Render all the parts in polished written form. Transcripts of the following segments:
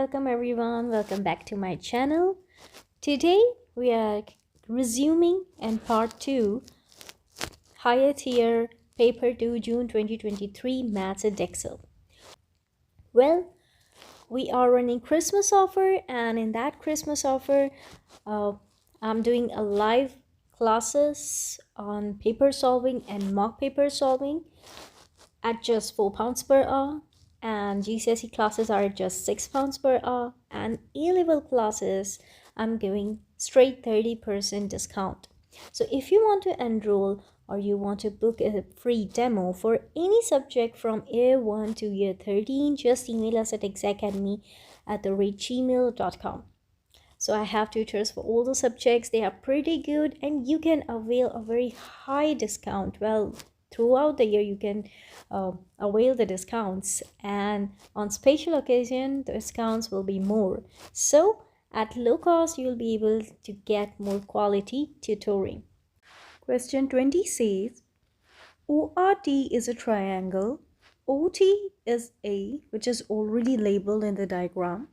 welcome everyone. Welcome back to my channel. Today we are resuming and part 2 higher tier paper 2 June 2023 Maths Edexcel. Well, we are running Christmas offer, and in that Christmas offer I'm doing a live classes on paper solving and mock paper solving at just £4 per hour, and GCSE classes are just £6 per hour, and A-level classes I'm giving straight 30% discount. So if you want to enroll or you want to book a free demo for any subject from year 1 to year 13, just email us at akzsiacademy@gmail.com. So I have tutors for all the subjects. They are pretty good and you can avail a very high discount. Well, throughout the year you can avail the discounts, and on special occasion the discounts will be more. So at low cost you'll be able to get more quality tutoring. Question 20 says ORT is a triangle, OT is A, which is already labeled in the diagram,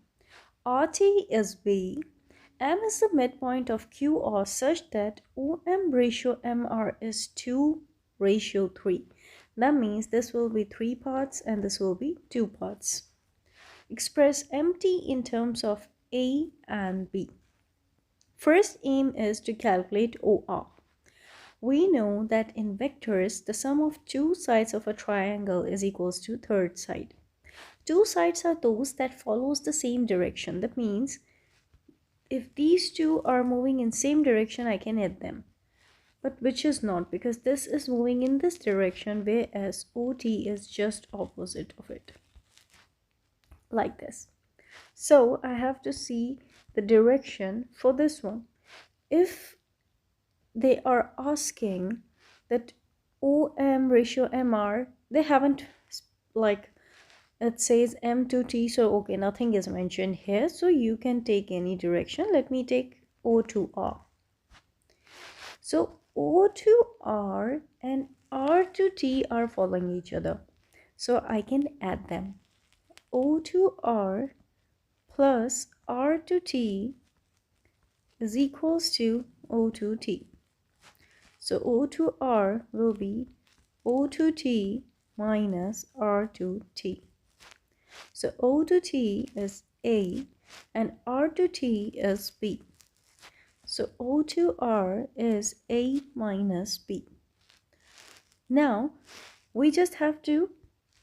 RT is B, M is the midpoint of QR such that OM ratio MR is 2:3. That means this will be 3 parts and this will be 2 parts. Express MT in terms of A and B. First aim is to calculate OR. We know that in vectors, the sum of two sides of a triangle is equals to third side. Two sides are those that follows the same direction. That means if these two are moving in same direction, I can add them. But which is not, because this is moving in this direction, whereas OT is just opposite of it. Like this. So I have to see the direction for this one. If they are asking that OM ratio MR, they haven't, like, it says M to T, so okay, nothing is mentioned here, so you can take any direction. Let me take O to R. So O to R and R to T are following each other, so I can add them. O to R plus R to T is equals to O to T. So O to R will be O to T minus R to T. So O to T is A and R to T is B. So O to R is A minus B. Now we just have to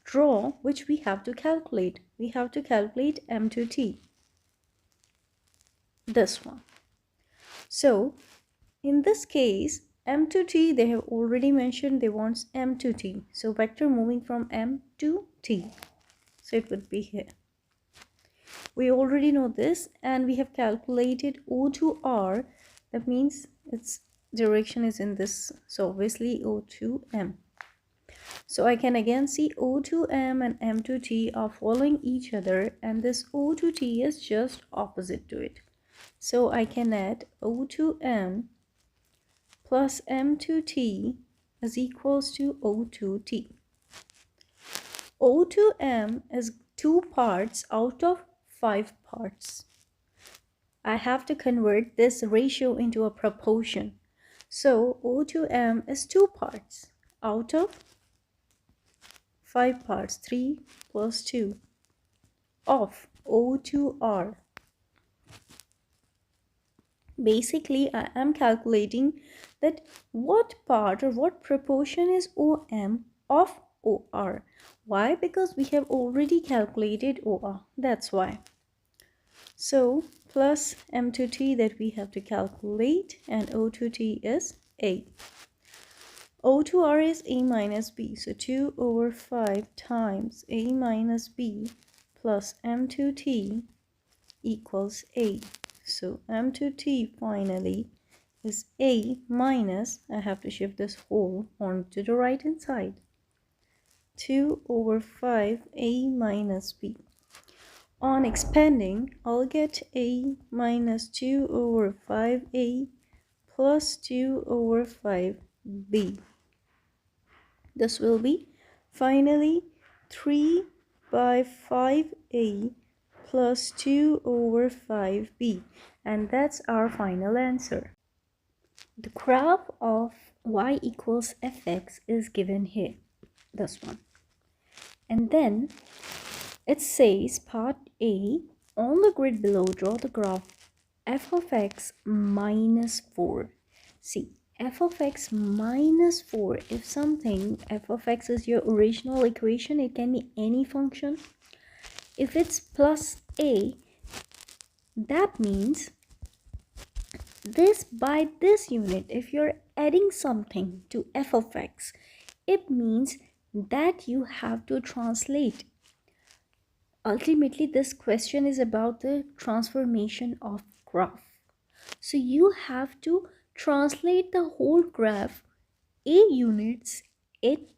draw which we have to calculate. We have to calculate M to T. This one. So in this case, M to T, they have already mentioned they want M to T. So vector moving from M to T. So it would be here. We already know this, and we have calculated O to R. That means its direction is in this. So obviously O to M. So I can again see O to M and M to T are following each other, and this O to T is just opposite to it. So I can add O to M plus M to T is equals to O to T. O to M is 2 parts out of 5 parts. I have to convert this ratio into a proportion. So O to M is 2 parts out of 5 parts. 3 plus 2 of O to R. Basically, I am calculating that what part or what proportion is OM of OR. Why? Because we have already calculated OR. That's why. So plus M to T that we have to calculate, and O to T is A. O to R is A minus B. So 2/5 times A minus B plus M to T equals A. So M to T finally is A minus, I have to shift this whole onto the right hand side, 2/5 A minus B. On expanding, I'll get A minus 2/5 A plus 2/5 B. This will be finally 3/5 A plus 2 over 5b, and that's our final answer. The graph of y equals fx is given here, this one. And then it says part A, on the grid below draw the graph f of x minus 4. See, f of x minus 4, if something f of x is your original equation, it can be any function. If it's plus a, that means this by this unit, if you're adding something to f of x, it means that you have to translate. Ultimately, this question is about the transformation of graph. So you have to translate the whole graph a units it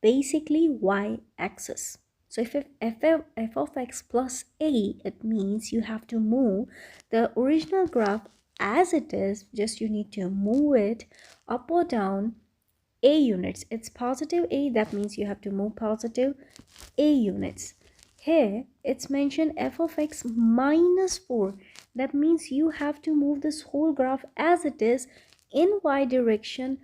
basically y-axis. So if f of x plus a, it means you have to move the original graph as it is, just you need to move it up or down a units. It's positive a, that means you have to move positive a units. Here it's mentioned f of x minus 4, that means you have to move this whole graph as it is in y direction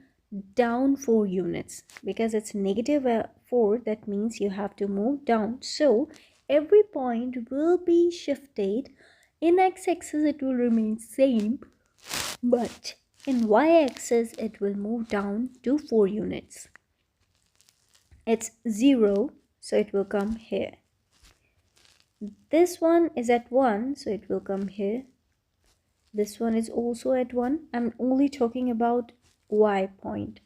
down 4 units, because it's negative 4, that means you have to move down. So every point will be shifted. In x-axis it will remain same, but in y-axis it will move down to 4 units. It's 0, so it will come here. This one is at 1, so it will come here. This one is also at 1. I'm only talking about y point,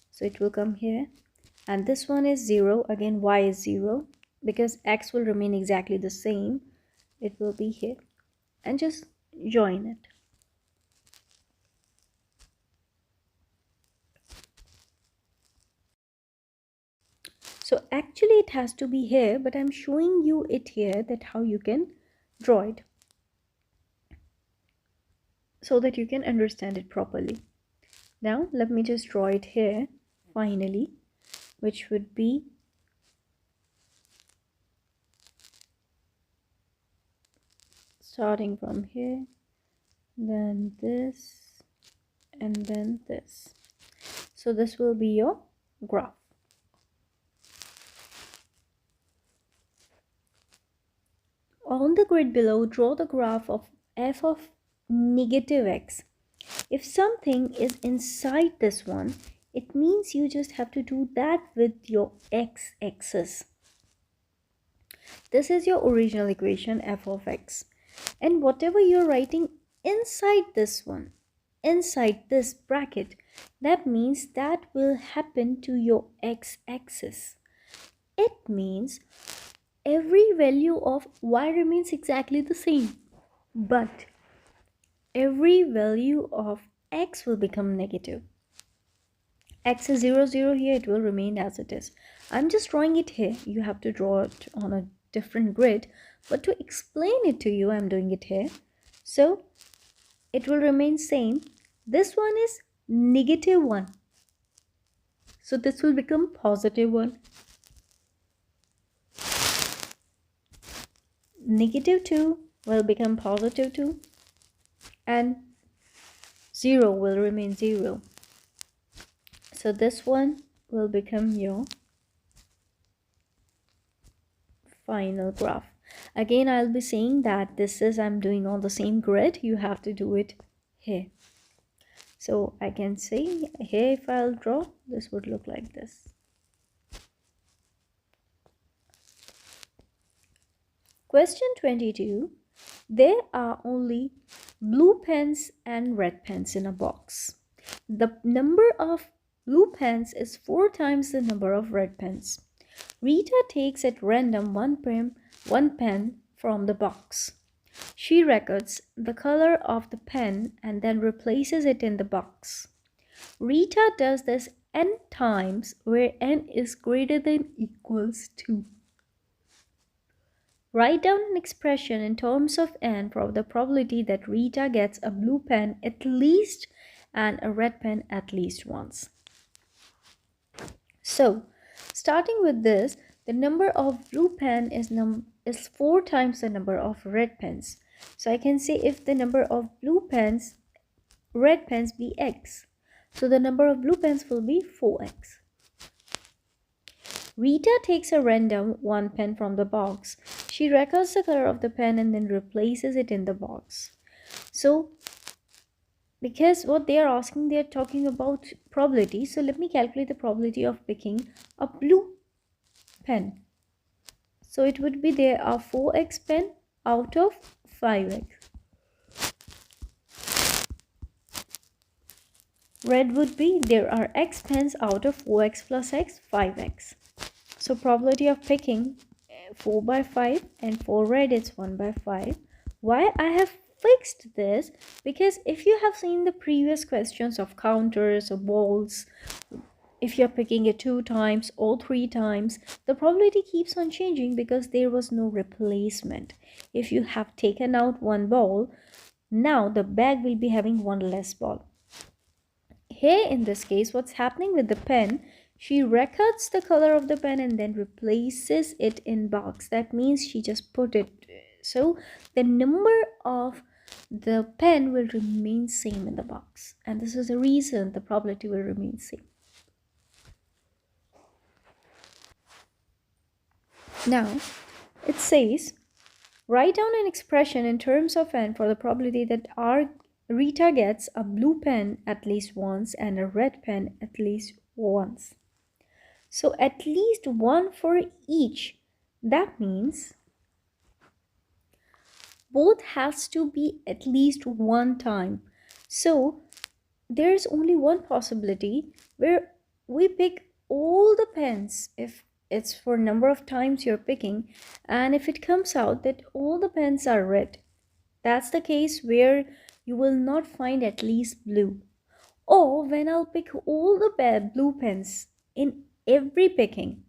so it will come here. And this one is 0, again y is 0, because x will remain exactly the same. It will be here, and just join it. So actually it has to be here, but I'm showing you it here, that how you can draw it so that you can understand it properly. Now let me just draw it here finally, which would be starting from here, then this, and then this. So this will be your graph. On the grid below, draw the graph of f of negative x. If something is inside this one, it means you just have to do that with your x-axis. This is your original equation, f of x. And whatever you're writing inside this one, inside this bracket, that means that will happen to your x-axis. It means every value of y remains exactly the same, but every value of x will become negative. X is 0, 0 here, it will remain as it is. I'm just drawing it here. You have to draw it on a different grid, but to explain it to you, I'm doing it here. So it will remain same. This one is negative 1. So this will become positive 1. Negative 2 will become positive 2. And 0 will remain 0. So this one will become your final graph. Again, I'll be saying that this is, I'm doing on the same grid. You have to do it here. So I can say here, if I'll draw, this would look like this. Question 22. There are only blue pens and red pens in a box. The number of blue pens is 4 times the number of red pens. Rita takes at random one pen from the box. She records the color of the pen and then replaces it in the box. Rita does this n times, where n is greater than equals to. Write down an expression in terms of n for the probability that Rita gets a blue pen at least and a red pen at least once. So, starting with this, the number of blue pen is is 4 times the number of red pens. So I can say if the number of red pens be x, so the number of blue pens will be 4x. Rita takes a random 1 pen from the box. She records the color of the pen and then replaces it in the box. So because what they are asking, they are talking about probability. So let me calculate the probability of picking a blue pen. So it would be there are 4x pen out of 5x. Red would be there are x pens out of 4x plus x, 5x. So probability of picking 4 by 5, and for red it's 1 by 5. Why I have fixed this? Because if you have seen the previous questions of counters or balls, if you're picking it 2 times or 3 times, the probability keeps on changing because there was no replacement. If you have taken out one ball, now the bag will be having one less ball. Here in this case, what's happening with the pen, she records the color of the pen and then replaces it in box. That means she just put it, so the number of the pen will remain same in the box, and this is the reason the probability will remain same. Now it says write down an expression in terms of n for the probability that Rita gets a blue pen at least once and a red pen at least once. So at least one for each. That means both has to be at least one time. So there's only one possibility where we pick all the pens if it's for number of times you're picking, and if it comes out that all the pens are red, that's the case where you will not find at least blue. Or when I'll pick all the blue pens in every picking,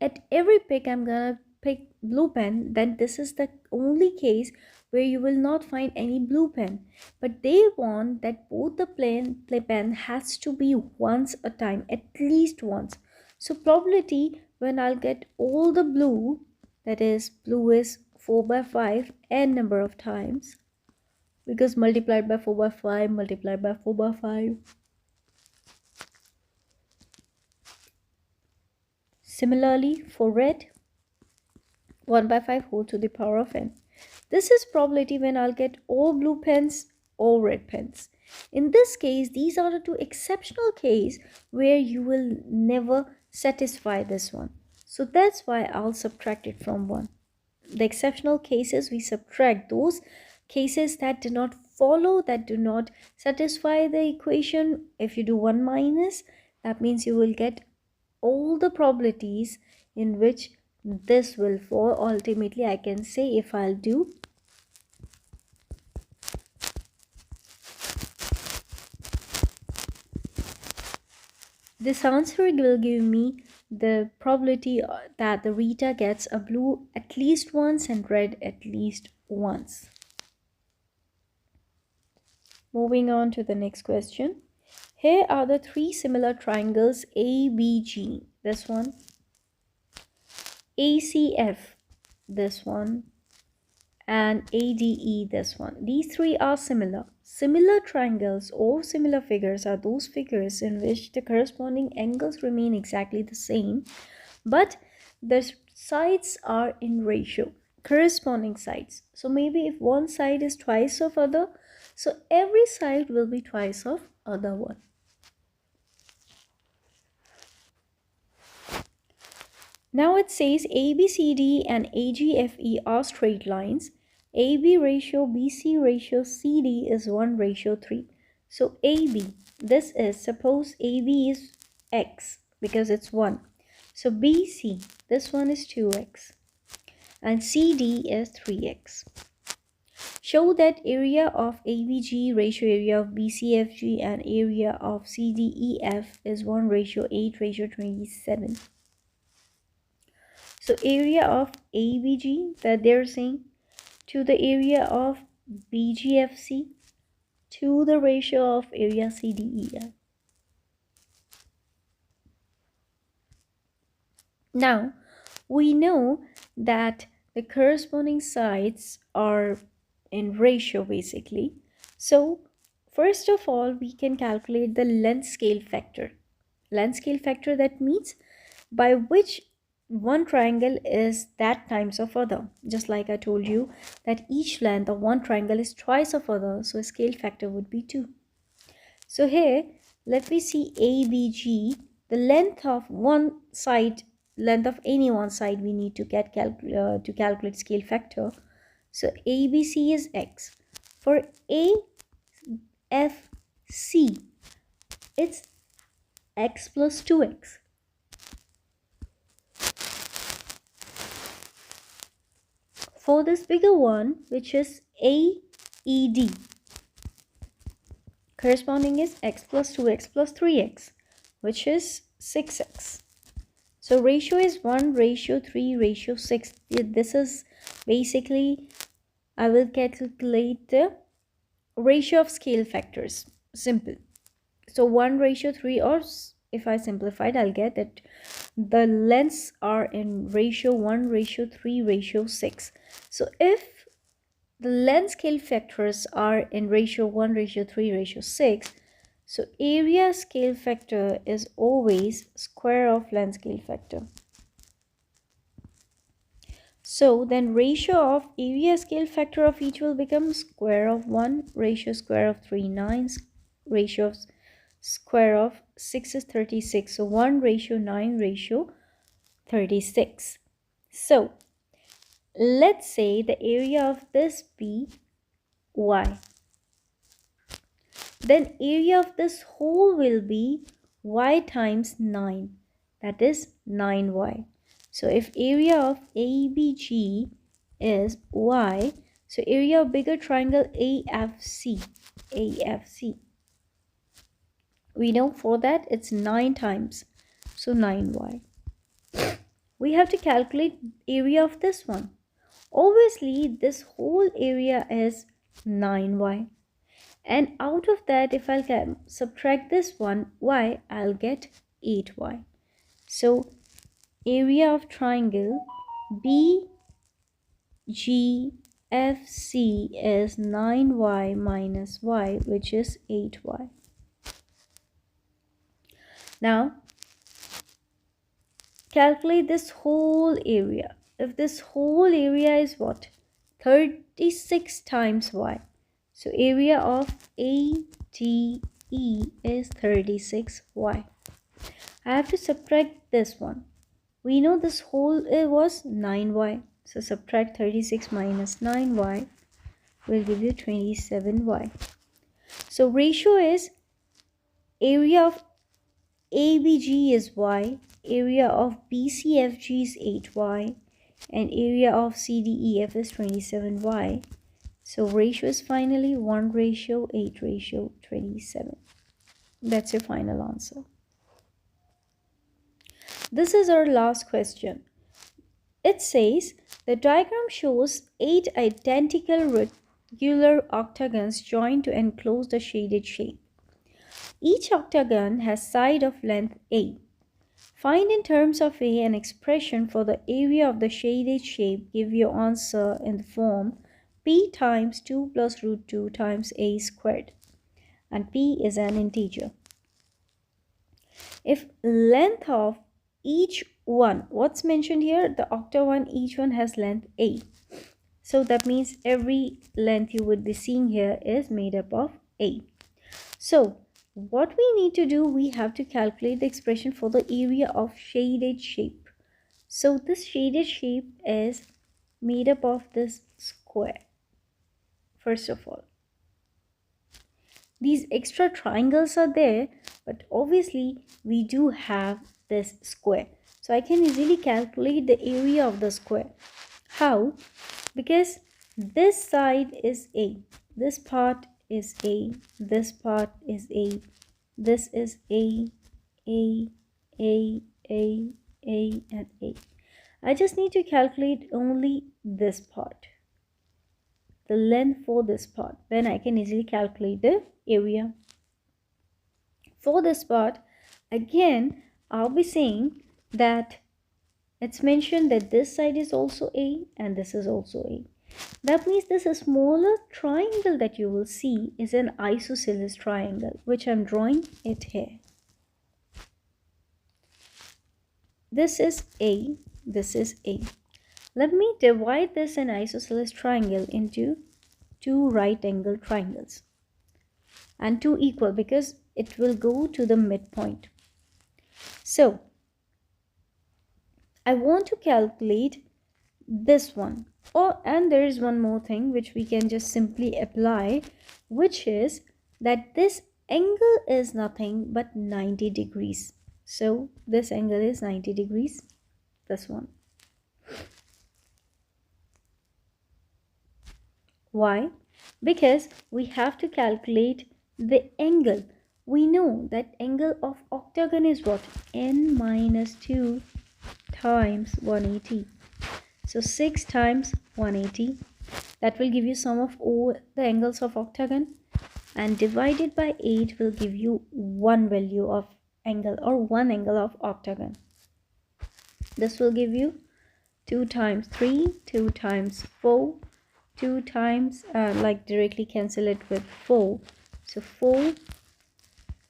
at every pick I'm gonna pick blue pen, then this is the only case where you will not find any blue pen. But they want that both the pen has to be once a time, at least once. So probability when I'll get all the blue, that is blue is 4 by 5 n number of times, because multiplied by 4 by 5 multiplied by 4 by 5. Similarly for red, 1 by 5 whole to the power of n. This is probability when I'll get all blue pens or red pens. In this case, these are the two exceptional cases where you will never satisfy this one. So that's why I'll subtract it from 1. The exceptional cases, we subtract those cases that do not follow, that do not satisfy the equation. If you do 1 minus, that means you will get all the probabilities in which this will fall. Ultimately, I can say if I'll do this, answer will give me the probability that the Rita gets a blue at least once and red at least once. Moving on to the next question. Here are the 3 similar triangles ABG, this one, ACF, this one, and ADE, this one. These 3 are similar. Similar triangles or similar figures are those figures in which the corresponding angles remain exactly the same, but the sides are in ratio, corresponding sides. So maybe if one side is twice of other, so every side will be twice of other one. Now it says ABCD and AGFE are straight lines. AB ratio, BC ratio, CD is 1:3. So AB, this is, suppose AB is x because it's 1. So BC, this one is 2x. And CD is 3x. Show that area of ABG ratio area of BCFG and area of CDEF is 1:8:27. So area of ABG that they're saying to the area of BGFC to the ratio of area CDEF. Now we know that the corresponding sides are in ratio basically. So first of all, we can calculate the length scale factor. Length scale factor, that means by which one triangle is that times of other. Just like I told you that each length of one triangle is twice of other, so a scale factor would be 2. So here, let me see ABG, the length of one side, length of any one side we need to get to calculate scale factor. So ABC is x. For AFC, it's x plus 2x. For this bigger one, which is AED, corresponding is x plus 2x plus 3x, which is 6x. So ratio is 1 ratio 3 ratio 6. This is basically, I will calculate the ratio of scale factors. Simple. So 1 ratio 3, or if I simplified, I'll get that the lengths are in ratio 1 ratio 3 ratio 6. So if the length scale factors are in ratio 1 ratio 3 ratio 6, so area scale factor is always square of length scale factor. So then ratio of area scale factor of each will become square of 1 ratio square of 3 9, ratio of square of 6 is 36. So 1 ratio 9 ratio 36. So let's say the area of this be y. Then area of this whole will be y times 9. That is 9y. So if area of ABG is y, so area of bigger triangle AFC, we know for that it's 9 times, so 9y. We have to calculate area of this one. Obviously, this whole area is 9y. And out of that, if I'll subtract this one, y, I'll get 8y. So area of triangle BGFC is 9y minus y, which is 8y. Now, calculate this whole area. If this whole area is what? 36 times y. So area of ADE is 36y. I have to subtract this one. We know this whole was 9y. So subtract 36 minus 9y will give you 27y. So ratio is area of ABG is y, area of BCFG is 8y, and area of CDEF is 27y. So ratio is finally 1 ratio 8 ratio 27. That's your final answer. This is our last question. It says the diagram shows 8 identical regular octagons joined to enclose the shaded shape. Each octagon has side of length A. Find in terms of A an expression for the area of the shaded shape. Give your answer in the form P times 2 plus root 2 times A squared. And P is an integer. If length of each one, what's mentioned here? The octagon, each one has length A. So that means every length you would be seeing here is made up of A. So what we need to do, we have to calculate the expression for the area of shaded shape. So this shaded shape is made up of this square. First of all, these extra triangles are there, but obviously we do have this square. So I can easily calculate the area of the square. How? Because this side is A, this part is A, this part is A, this is A, and A. I just need to calculate only this part, the length for this part. Then I can easily calculate the area. For this part, again, I'll be saying that It's mentioned that this side is also A and this is also A. That means this smaller triangle that you will see is an isosceles triangle, which I'm drawing it here. This is A, this is A. Let me divide this an isosceles triangle into two right angle triangles and two equal, because it will go to the midpoint. So I want to calculate this one. And there is one more thing which we can just simply apply, which is that this angle is nothing but 90 degrees. So this angle is 90 degrees, this one. Why? Because we have to calculate the angle. We know that angle of octagon is what? N minus 2 times 180. So 6 times 180. That will give you sum of all the angles of octagon, and divided by 8 will give you one value of angle, or one angle of octagon. This will give you 2 times 3, 2 times 4, 2 times, like directly cancel it with 4. So 4,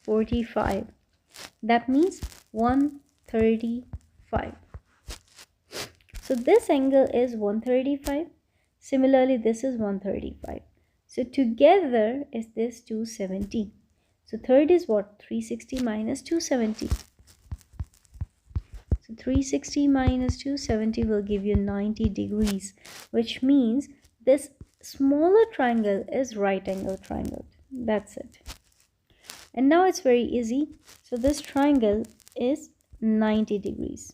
45. That means 135. So this angle is 135. Similarly, this is 135. So together is this 270. So third is what? 360 minus 270. So 360 minus 270 will give you 90 degrees, which means this smaller triangle is right angle triangle. That's it. And now it's very easy. So this triangle is 90 degrees,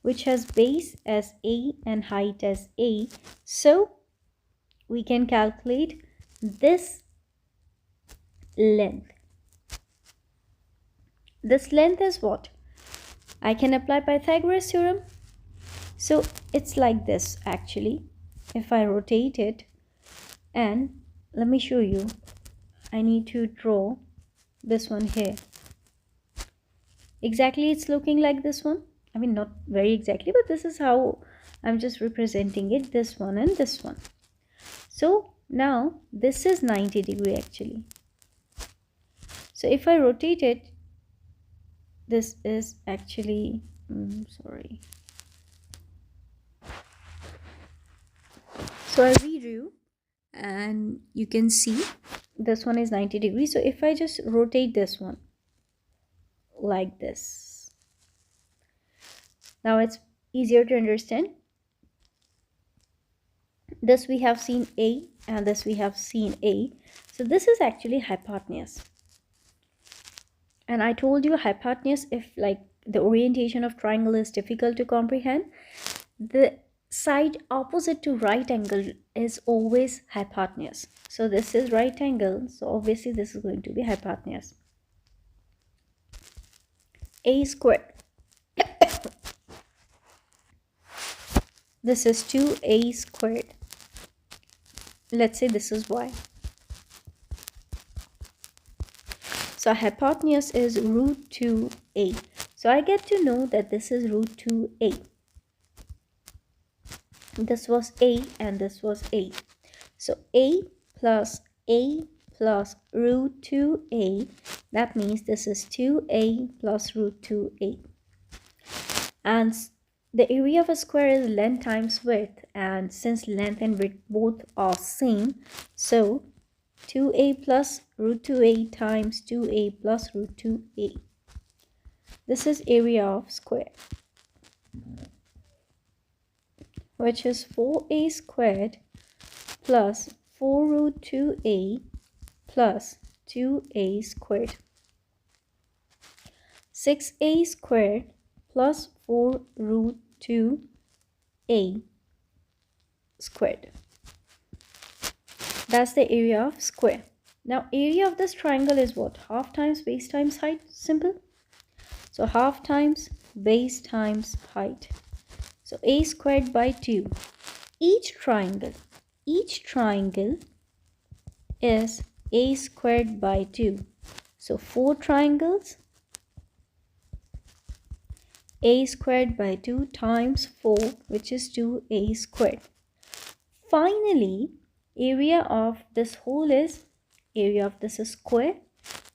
which has base as A and height as A. So we can calculate this length. This length is what? I can apply Pythagoras theorem. So it's like this actually. If I rotate it, and let me show you, I need to draw this one here. Exactly, it's looking like this one. I mean, not very exactly, but this is how I'm just representing it, this one and this one. So now this is 90 degree actually. So if I rotate it, this is actually, sorry. So I redrew, and you can see this one is 90 degrees. So if I just rotate this one like this, now it's easier to understand. This we have seen A, and this we have seen A. So this is actually hypotenuse. And I told you hypotenuse, if like the orientation of triangle is difficult to comprehend, the side opposite to right angle is always hypotenuse. So this is right angle, so obviously this is going to be hypotenuse. A squared. This is 2a squared. Let's say this is y. So hypotenuse is root 2a. So I get to know that this is root 2a. This was a and this was a. So a plus root 2a. That means this is 2a plus root 2a. And the area of a square is length times width. And since length and width both are same, so 2a plus root 2a times 2a plus root 2a. This is area of square, which is 4a squared plus 4 root 2a plus 2a squared. 6a squared plus 4 root 2a squared. That's the area of square. Now area of this triangle is what? Half times base times height. Simple. So half times base times height. So a squared by 2. Each triangle is a squared by 2. So 4 triangles, a squared by 2 times 4, which is 2a squared. Finally, area of this whole is area of this square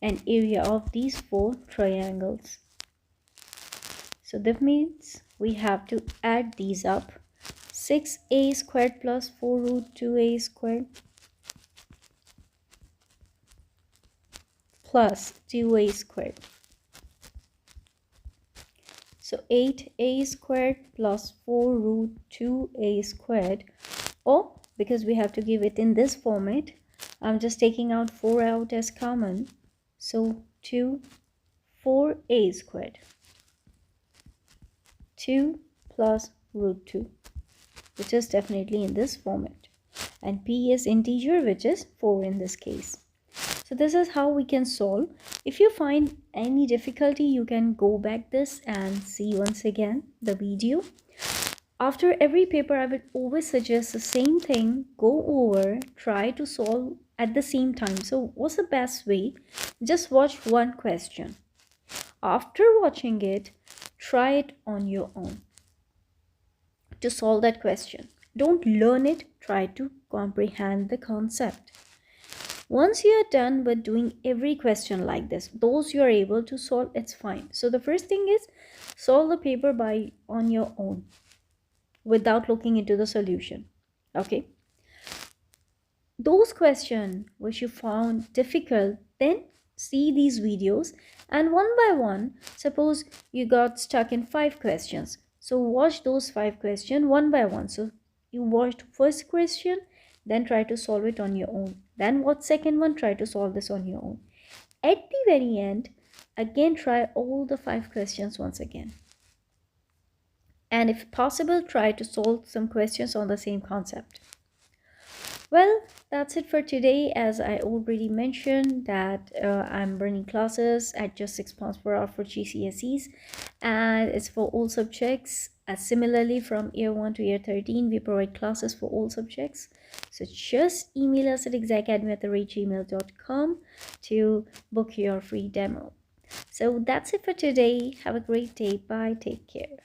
and area of these 4 triangles. So that means we have to add these up. 6a squared plus 4 root 2a squared plus 2a squared. So 8a squared plus 4 root 2a squared, or because we have to give it in this format, I'm just taking out 4 out as common. So 4a squared. 2 plus root 2, which is definitely in this format. And p is integer, which is 4 in this case. So this is how we can solve. If you find any difficulty, you can go back this and see once again the video. After every paper, I would always suggest the same thing. Go over, try to solve at the same time. So what's the best way? Just watch one question. After watching it, try it on your own to solve that question. Don't learn it, try to comprehend the concept. Once you are done with doing every question like this, those you are able to solve, it's fine. So the first thing is solve the paper on your own without looking into the solution. Okay, those questions which you found difficult, then see these videos and one by one, suppose you got stuck in 5 questions, so watch those 5 questions one by one. So you watched first question, then try to solve it on your own, then watch second one, try to solve this on your own. At the very end, again try all the 5 questions once again, and if possible, try to solve some questions on the same concept. Well, that's it for today. As I already mentioned that I'm running classes at just £6 per hour for GCSEs, and it's for all subjects. Similarly, from year 1 to year 13, we provide classes for all subjects. So just email us at akzsiacademy@gmail.com to book your free demo. So that's it for today. Have a great day. Bye. Take care.